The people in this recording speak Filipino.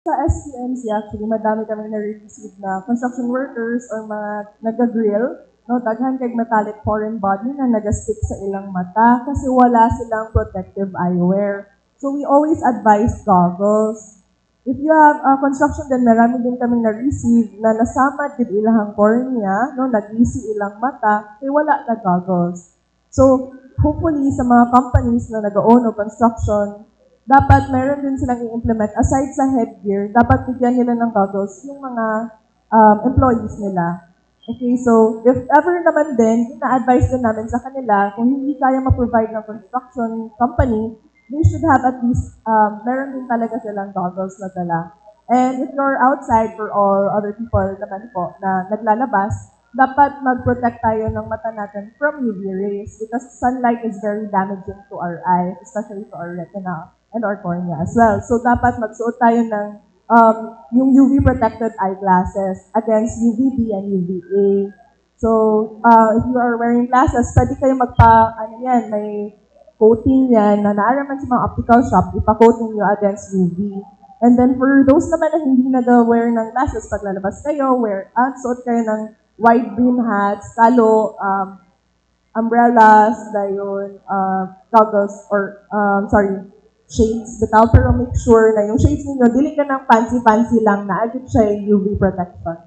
Sa SPMC actually, madami kami na-receive na construction workers or mga nag-grill, no, daghan kay metallic foreign body na nag-stick sa ilang mata kasi wala silang protective eyewear. So we always advise goggles. If you have construction din, marami din kaming na-receive na nasamad din ilang cornea, no, nag-isi ilang mata, kaya wala na goggles. So, hopefully, sa mga companies na nag-own o construction, dapat meron din silang i-implement. Aside sa headgear, dapat bigyan nila ng goggles yung mga employees nila. Okay, so if ever naman din, ina-advise din namin sa kanila, kung hindi kaya ma-provide ng construction company, they should have at least, meron din talaga silang goggles na dala. And if you're outside for all other people naman po na naglalabas, dapat mag-protect tayo ng mata natin from UV rays because sunlight is very damaging to our eyes, especially to our retina and our cornea as well. So dapat magsuot tayo ng yung UV protected eyeglasses against UVB and UVA. So if you are wearing glasses, pwede kayo may coating yan na naaraman sa mga optical shop, ipa-coating nyo against UV. And then for those naman na hindi nag-wear ng glasses, pag lalabas kayo, suot kayo ng wide brim hats, kalo, umbrellas, dayon, goggles, or, shades. Bitaw, pero make sure na yung shades ninyo, dili ka ng fancy-fancy lang na agad siya yung UV protection.